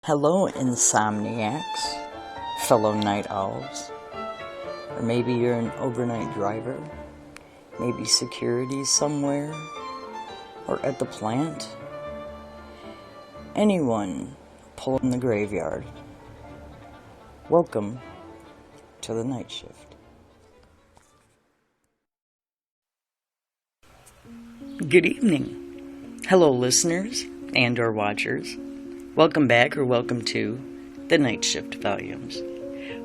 Hello, insomniacs, fellow night owls. Or maybe you're an overnight driver, maybe security somewhere, or at the plant. Anyone pulling the graveyard. Welcome to the night shift. Good evening. Hello, listeners and or watchers. Welcome back or welcome to the Night Shift Volumes,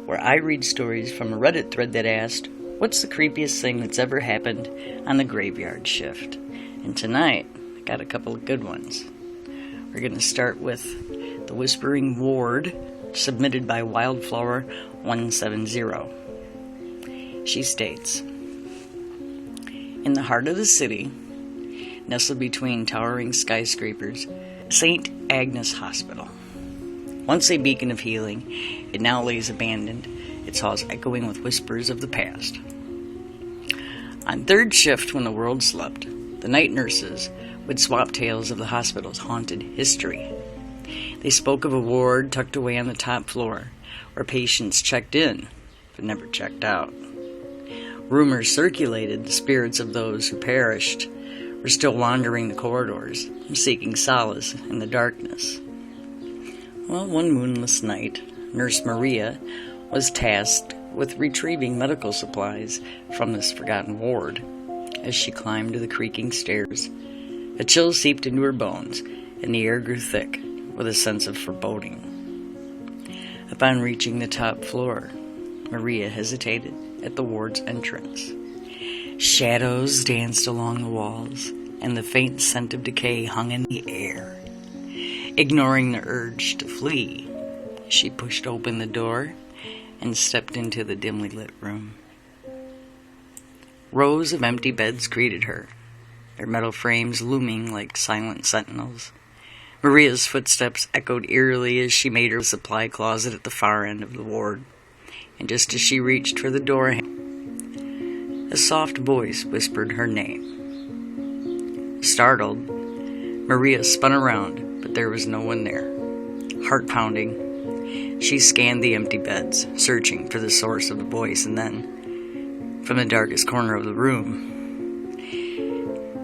where I read stories from a Reddit thread that asked, what's the creepiest thing that's ever happened on the graveyard shift? And tonight, I got a couple of good ones. We're going to start with The Whispering Ward, submitted by Wildflower 170. She states, in the heart of the city, nestled between towering skyscrapers, St. Agnes Hospital. Once a beacon of healing, it now lays abandoned, its halls echoing with whispers of the past. On third shift, when the world slept, the night nurses would swap tales of the hospital's haunted history. They spoke of a ward tucked away on the top floor, where patients checked in, but never checked out. Rumors circulated the spirits of those who perished were still wandering the corridors, seeking solace in the darkness. Well, one moonless night, Nurse Maria was tasked with retrieving medical supplies from this forgotten ward. As she climbed the creaking stairs, a chill seeped into her bones, and the air grew thick with a sense of foreboding. Upon reaching the top floor, Maria hesitated at the ward's entrance. Shadows danced along the walls, and the faint scent of decay hung in the air. Ignoring the urge to flee, she pushed open the door and stepped into the dimly lit room. Rows of empty beds greeted her, their metal frames looming like silent sentinels. Maria's footsteps echoed eerily as she made her supply closet at the far end of the ward, and just as she reached for the door, a soft voice whispered her name. Startled, Maria spun around, but there was no one there. Heart pounding, she scanned the empty beds, searching for the source of the voice, and then, from the darkest corner of the room,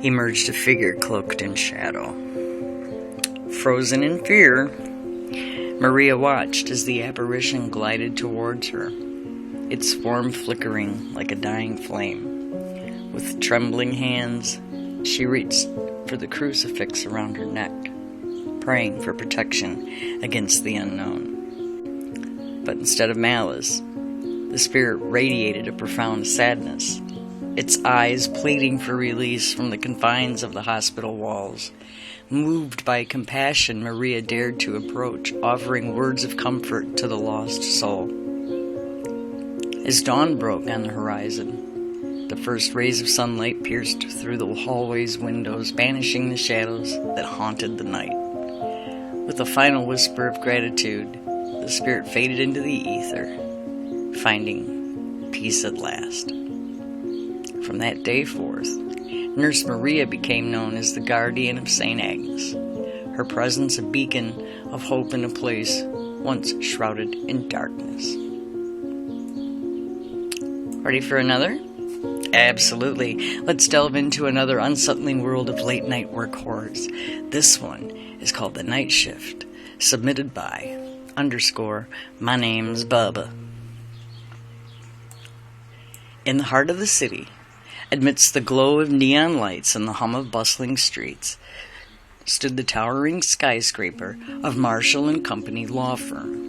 emerged a figure cloaked in shadow. Frozen in fear, Maria watched as the apparition glided towards her, its form flickering like a dying flame. With trembling hands, she reached for the crucifix around her neck, praying for protection against the unknown. But instead of malice, the spirit radiated a profound sadness, its eyes pleading for release from the confines of the hospital walls. Moved by compassion, Maria dared to approach, offering words of comfort to the lost soul. As dawn broke on the horizon, the first rays of sunlight pierced through the hallway's windows, banishing the shadows that haunted the night. With a final whisper of gratitude, the spirit faded into the ether, finding peace at last. From that day forth, Nurse Maria became known as the guardian of St. Agnes, her presence a beacon of hope in a place once shrouded in darkness. Ready for another? Absolutely. Let's delve into another unsettling world of late-night work horrors. This one is called The Night Shift, submitted by _my name's Bubba. In the heart of the city, amidst the glow of neon lights and the hum of bustling streets, stood the towering skyscraper of Marshall and Company law firm.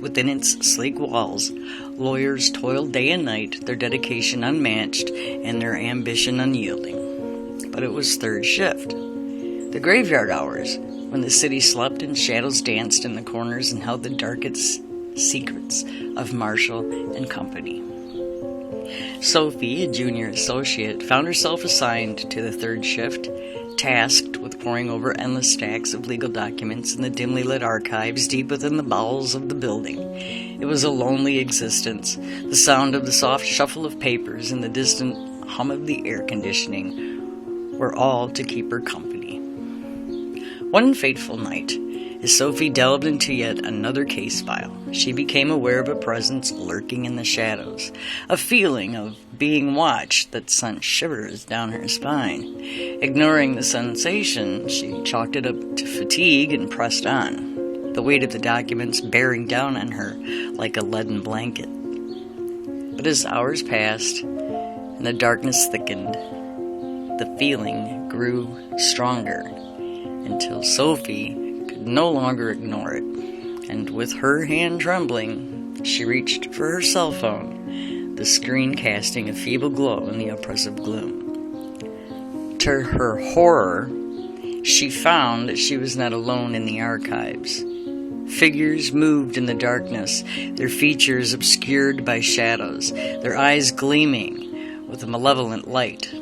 Within its sleek walls, lawyers toiled day and night, their dedication unmatched and their ambition unyielding. But it was third shift, the graveyard hours, when the city slept and shadows danced in the corners and held the darkest secrets of Marshall and Company. Sophie, a junior associate, found herself assigned to the third shift, tasked with poring over endless stacks of legal documents in the dimly lit archives deep within the bowels of the building. It was a lonely existence. The sound of the soft shuffle of papers and the distant hum of the air conditioning were all to keep her company. One fateful night, As Sophie delved into yet another case file, she became aware of a presence lurking in the shadows, a feeling of being watched that sent shivers down her spine. Ignoring the sensation, she chalked it up to fatigue and pressed on, the weight of the documents bearing down on her like a leaden blanket. But as hours passed and the darkness thickened, the feeling grew stronger until Sophie could no longer ignore it, and with her hand trembling, she reached for her cell phone, the screen casting a feeble glow in the oppressive gloom. To her horror, she found that she was not alone in the archives. Figures moved in the darkness, their features obscured by shadows, their eyes gleaming with a malevolent light.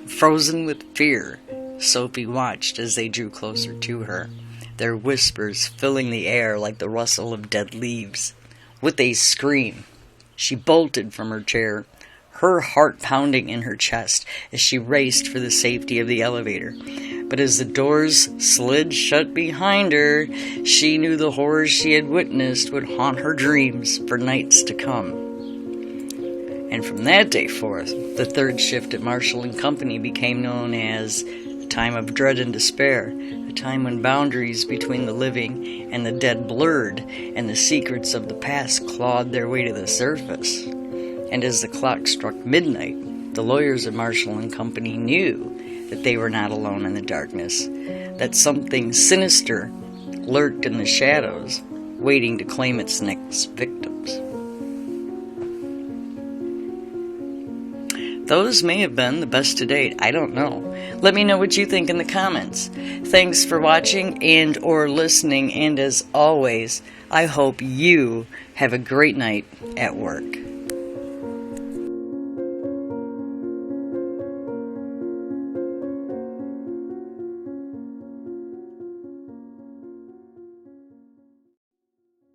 Frozen with fear, Sophie watched as they drew closer to her, their whispers filling the air like the rustle of dead leaves. With a scream, she bolted from her chair, her heart pounding in her chest as she raced for the safety of the elevator. But as the doors slid shut behind her, she knew the horrors she had witnessed would haunt her dreams for nights to come. And from that day forth, the third shift at Marshall & Company became known as a time of dread and despair, a time when boundaries between the living and the dead blurred, and the secrets of the past clawed their way to the surface. And as the clock struck midnight, the lawyers at Marshall & Company knew that they were not alone in the darkness, that something sinister lurked in the shadows, waiting to claim its next victims. Those may have been the best to date, I don't know. Let me know what you think in the comments. Thanks for watching and or listening, and as always, I hope you have a great night at work.